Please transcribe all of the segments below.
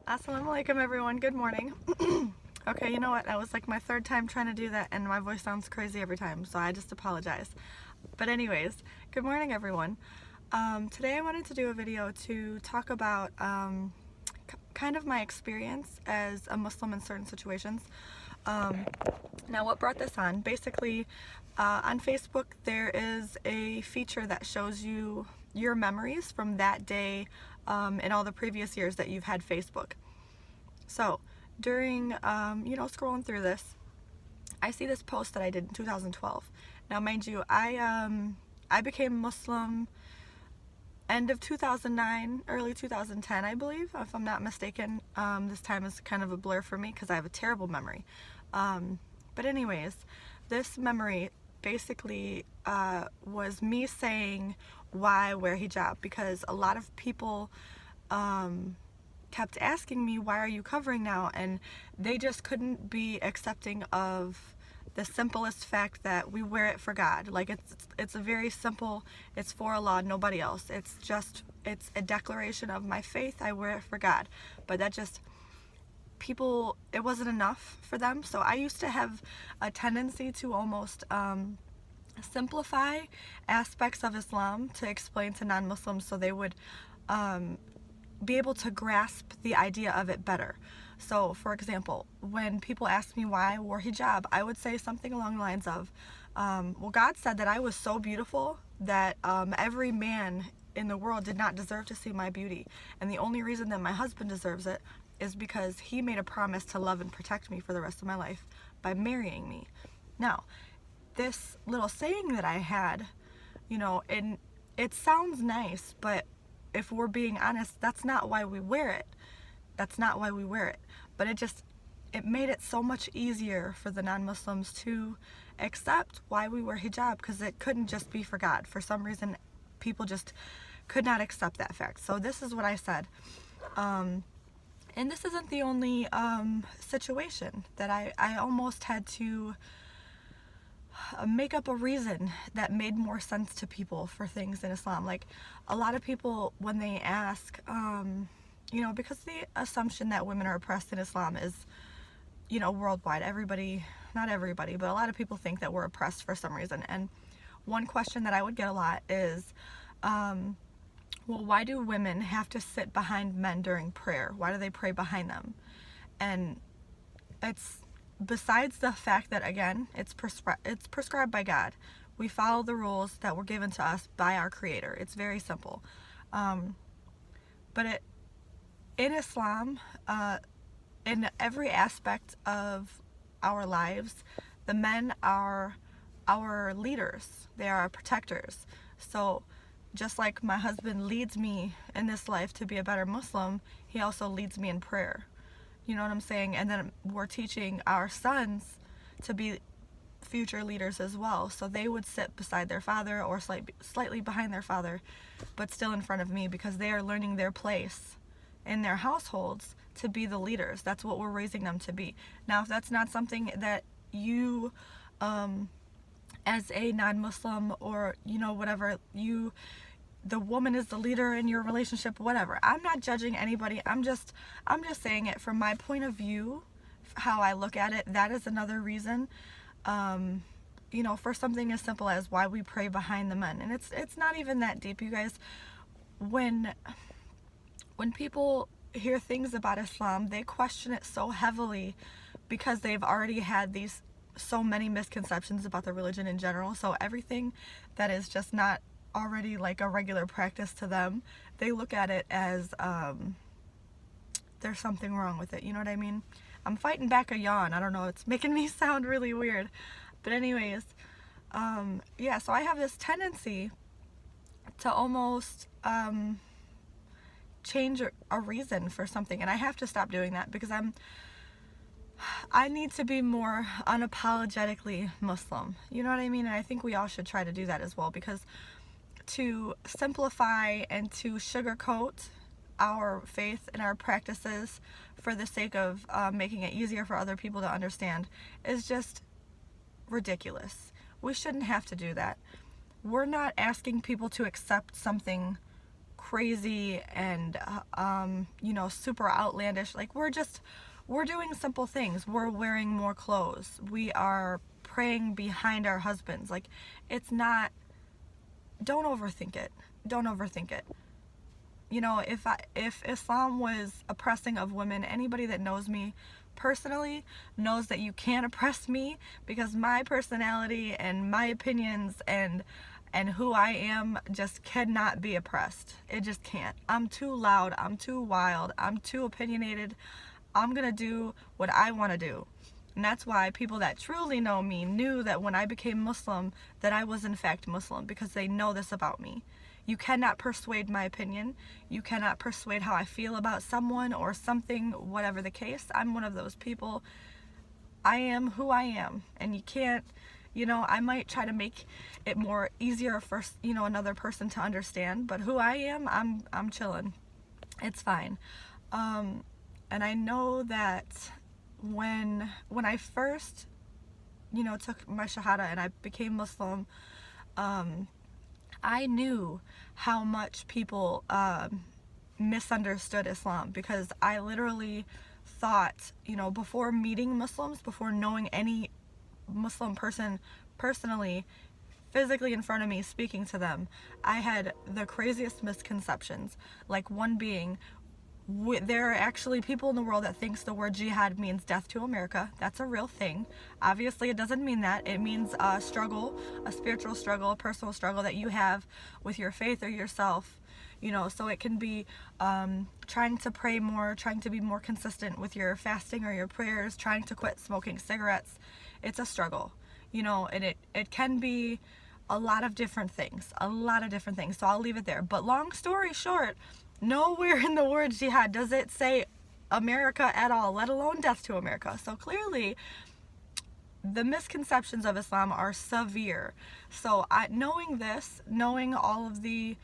Assalamu alaikum everyone, good morning. Okay, you know what, that was like my third time trying to do that and my voice sounds crazy every time, so I just apologize. But anyways, good morning everyone. Today I wanted to do a video to talk about kind of my experience as a Muslim in certain situations. Now what brought this on? Basically, on Facebook there is a feature that shows you your memories from that day and all the previous years that you've had Facebook. So during, scrolling through this, I see this post that I did in 2012. Now mind you, I became Muslim end of 2009, early 2010, I believe, if I'm not mistaken. This time is kind of a blur for me because I have a terrible memory. But anyways, this memory basically was me saying why I wear hijab, because a lot of people kept asking me, why are you covering now? And they just couldn't be accepting of the simplest fact that we wear it for God. Like it's a very simple, it's for Allah, nobody else. It's a declaration of my faith, I wear it for God. But that just, people, it wasn't enough for them. So I used to have a tendency to almost simplify aspects of Islam to explain to non-Muslims so they would be able to grasp the idea of it better. So for example, when people ask me why I wore hijab, I would say something along the lines of, well, God said that I was so beautiful that every man in the world did not deserve to see my beauty, and the only reason that my husband deserves it is because he made a promise to love and protect me for the rest of my life by marrying me. Now, this little saying that I had, and it sounds nice, but if we're being honest, that's not why we wear it. That's not why we wear it. But it made it so much easier for the non-Muslims to accept why we wear hijab, because it couldn't just be for God. For some reason, people just could not accept that fact. So this is what I said. And this isn't the only situation that I almost had to make up a reason that made more sense to people for things in Islam. Like a lot of people, when they ask, because the assumption that women are oppressed in Islam is, worldwide. Everybody, not everybody, but a lot of people think that we're oppressed for some reason. And one question that I would get a lot is, well, why do women have to sit behind men during prayer? Why do they pray behind them? And it's, besides the fact that, again, it's prescribed by God. We follow the rules that were given to us by our Creator. It's very simple. But in Islam, in every aspect of our lives, the men are our leaders. They are our protectors. So just like my husband leads me in this life to be a better Muslim, he also leads me in prayer. You know what I'm saying? And then we're teaching our sons to be future leaders as well. So they would sit beside their father or slightly behind their father, but still in front of me, because they are learning their place in their households to be the leaders. That's what we're raising them to be. Now, if that's not something that you, as a non-Muslim or, whatever, the woman is the leader in your relationship, whatever. I'm not judging anybody. I'm just saying it from my point of view, how I look at it. That is another reason, for something as simple as why we pray behind the men. And it's not even that deep, you guys. When people hear things about Islam, they question it so heavily because they've already had so many misconceptions about the religion in general. So everything that is just not already like a regular practice to them, they look at it as there's something wrong with it. You know what I mean? I'm fighting back a yawn. I don't know, it's making me sound really weird. But anyways, so I have this tendency to almost change a reason for something, and I have to stop doing that, because I need to be more unapologetically Muslim. You know what I mean? And I think we all should try to do that as well, because to simplify and to sugarcoat our faith and our practices for the sake of making it easier for other people to understand is just ridiculous. We shouldn't have to do that. We're not asking people to accept something crazy and super outlandish. Like, we're doing simple things. We're wearing more clothes. We are praying behind our husbands. Like, it's not, don't overthink it. Don't overthink it. If Islam was oppressing of women, anybody that knows me personally knows that you can't oppress me, because my personality and my opinions and who I am just cannot be oppressed. It just can't. I'm too loud. I'm too wild. I'm too opinionated. I'm gonna do what I want to do. And that's why people that truly know me knew that when I became Muslim, that I was in fact Muslim, because they know this about me. You cannot persuade my opinion. You cannot persuade how I feel about someone or something, whatever the case. I'm one of those people. I am who I am. And you can't, I might try to make it more easier for, another person to understand. But who I am, I'm chilling. It's fine. And I know that when I first, took my Shahada and I became Muslim, I knew how much people misunderstood Islam, because I literally thought, before meeting Muslims, before knowing any Muslim person personally, physically in front of me, speaking to them, I had the craziest misconceptions. Like, one being, there are actually people in the world that thinks the word jihad means death to America. That's a real thing. Obviously, it doesn't mean that. It means a struggle, a spiritual struggle, a personal struggle that you have with your faith or yourself. So it can be trying to pray more, trying to be more consistent with your fasting or your prayers, trying to quit smoking cigarettes. It's a struggle, and it can be a lot of different things. So I'll leave it there. But long story short, nowhere in the word jihad does it say America at all, let alone death to America. So clearly, the misconceptions of Islam are severe. So knowing all of the,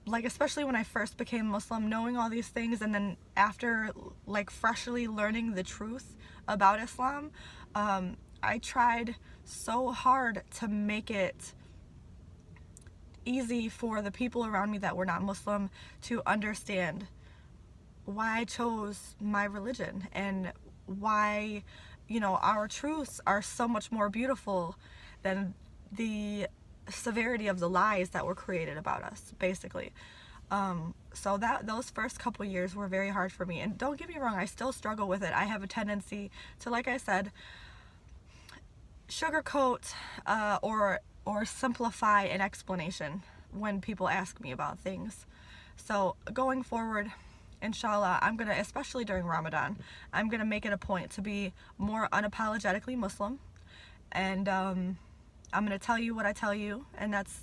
like, especially when I first became Muslim, knowing all these things, and then after, like, freshly learning the truth about Islam, I tried so hard to make it easy for the people around me that were not Muslim to understand why I chose my religion, and why, our truths are so much more beautiful than the severity of the lies that were created about us, basically. So those first couple years were very hard for me, and don't get me wrong, I still struggle with it. I have a tendency to, like I said, sugarcoat or simplify an explanation when people ask me about things. So going forward, inshallah, I'm gonna, especially during Ramadan, I'm gonna make it a point to be more unapologetically Muslim, and I'm gonna tell you what I tell you, and that's,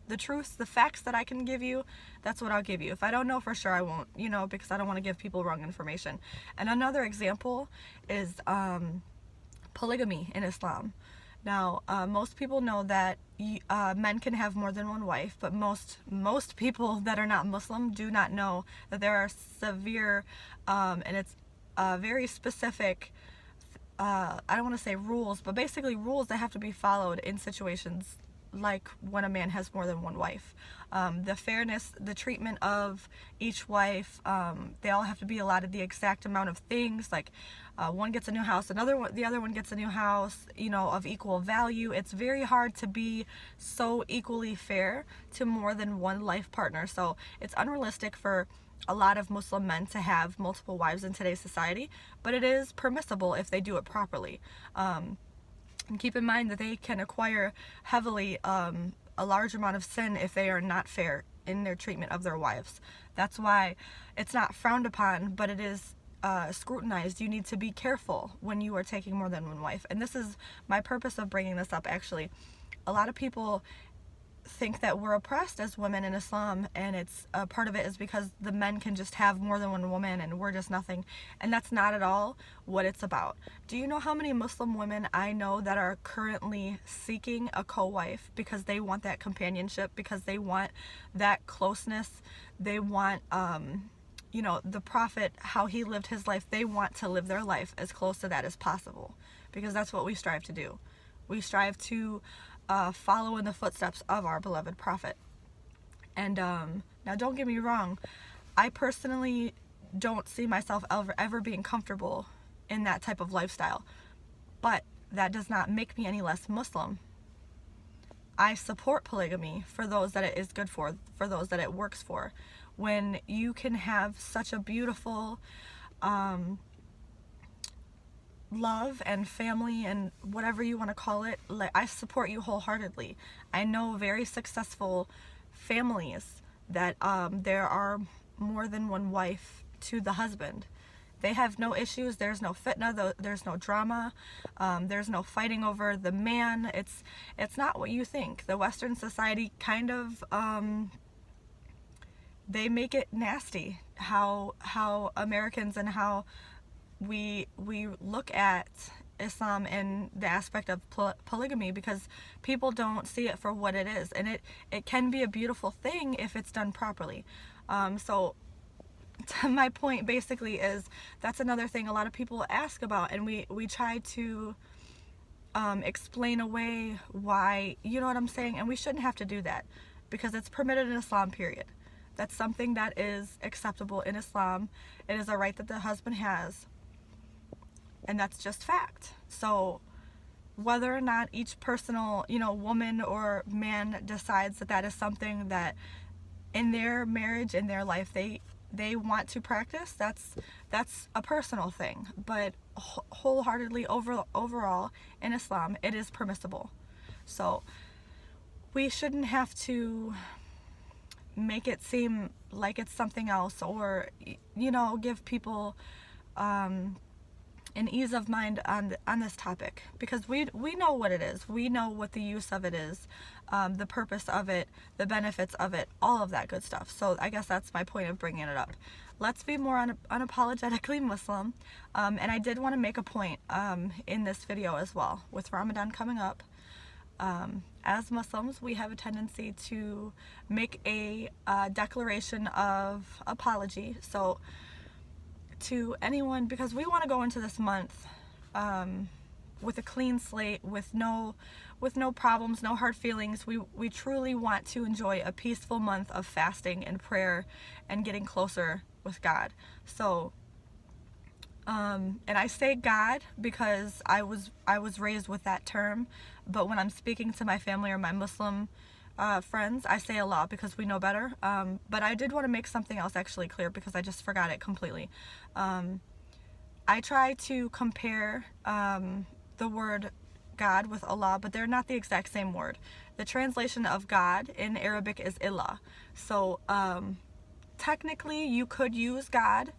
the truth, the facts that I can give you, that's what I'll give you. If I don't know for sure, I won't, because I don't want to give people wrong information. And another example is polygamy in Islam. Now, most people know that men can have more than one wife, but most people that are not Muslim do not know that there are severe, and it's very specific, I don't want to say rules, but basically rules that have to be followed in situations like when a man has more than one wife. The fairness, the treatment of each wife, they all have to be allotted the exact amount of things, like one gets a new house, the other one gets a new house, of equal value. It's very hard to be so equally fair to more than one life partner. So it's unrealistic for a lot of Muslim men to have multiple wives in today's society, but it is permissible if they do it properly. And keep in mind that they can acquire heavily a large amount of sin if they are not fair in their treatment of their wives. That's why it's not frowned upon, but it is scrutinized. You need to be careful when you are taking more than one wife. And this is my purpose of bringing this up, actually. A lot of people think that we're oppressed as women in Islam, and it's part of it is because the men can just have more than one woman and we're just nothing, and that's not at all what it's about. Do you know how many Muslim women I know that are currently seeking a co-wife because they want that companionship, because they want that closeness, they want the Prophet, how he lived his life, they want to live their life as close to that as possible, because that's what we strive to do. We strive to follow in the footsteps of our beloved Prophet. And now don't get me wrong, I personally don't see myself ever being comfortable in that type of lifestyle, but that does not make me any less Muslim. I support polygamy for those that it is good for those that it works for. When you can have such a beautiful love and family and whatever you want to call it, like, I support you wholeheartedly. I know very successful families that there are more than one wife to the husband. They have no issues. There's no fitna. There's no drama. There's no fighting over the man. It's not what you think. The Western society kind of they make it nasty how Americans and how we look at Islam and the aspect of polygamy, because people don't see it for what it is, and it can be a beautiful thing if it's done properly. So my point basically is that's another thing a lot of people ask about, and we try to explain away why, you know what I'm saying, and we shouldn't have to do that because it's permitted in Islam, period. That's something that is acceptable in Islam. It is a right that the husband has, and that's just fact. So whether or not each personal, woman or man decides that that is something that in their marriage, in their life, they want to practice, that's a personal thing. But wholeheartedly overall in Islam, it is permissible. So we shouldn't have to make it seem like it's something else, or give people an ease of mind on this topic, because we know what it is. We know what the use of it is, the purpose of it, the benefits of it, all of that good stuff. So I guess that's my point of bringing it up. Let's be more unapologetically Muslim. And I did want to make a point in this video as well. With Ramadan coming up, as Muslims, we have a tendency to make a declaration of apology. So to anyone, because we want to go into this month with a clean slate, with no problems, no hard feelings. We truly want to enjoy a peaceful month of fasting and prayer and getting closer with God. So and I say God because I was raised with that term, but when I'm speaking to my family or my Muslim friends, I say Allah because we know better. But I did want to make something else actually clear because I just forgot it completely. I try to compare the word God with Allah, but they're not the exact same word. The translation of God in Arabic is Ilah. So technically you could use God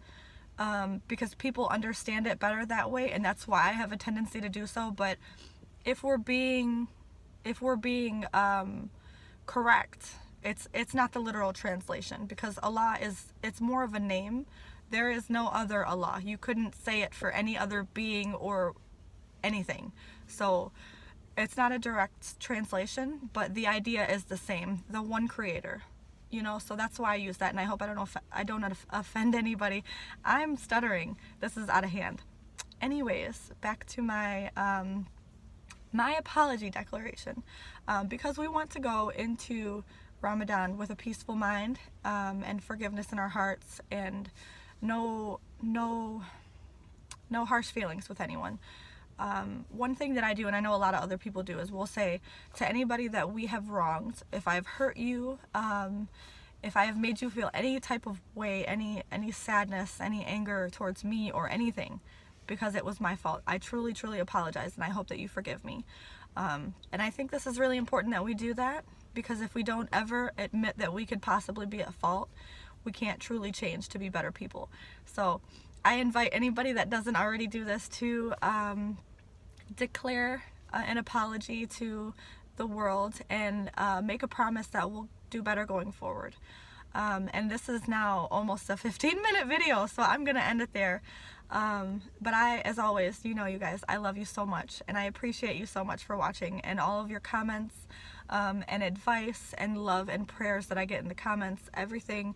because people understand it better that way, and that's why I have a tendency to do so. But if we're being correct, it's not the literal translation, because Allah it's more of a name. There is no other Allah. You couldn't say it for any other being or anything. So it's not a direct translation, but the idea is the same, the one creator. So that's why I use that, and I hope I don't offend anybody. I'm stuttering. This is out of hand. Anyways, back to my my apology declaration, because we want to go into Ramadan with a peaceful mind and forgiveness in our hearts, and no harsh feelings with anyone. One thing that I do, and I know a lot of other people do, is we'll say to anybody that we have wronged, if I've hurt you, if I have made you feel any type of way, any sadness, any anger towards me or anything, because it was my fault, I truly apologize, and I hope that you forgive me. And I think this is really important that we do that, because if we don't ever admit that we could possibly be at fault, we can't truly change to be better people. So I invite anybody that doesn't already do this to declare an apology to the world and make a promise that we'll do better going forward. And this is now almost a 15-minute video, so I'm gonna end it there. But as always, you guys, I love you so much, and I appreciate you so much for watching, and all of your comments and advice and love and prayers that I get in the comments, everything.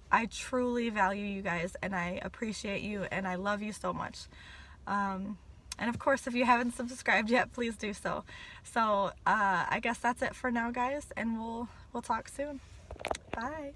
I truly value you guys, and I appreciate you, and I love you so much. And of course, if you haven't subscribed yet, please do so. So I guess that's it for now, guys, and we'll talk soon. Bye.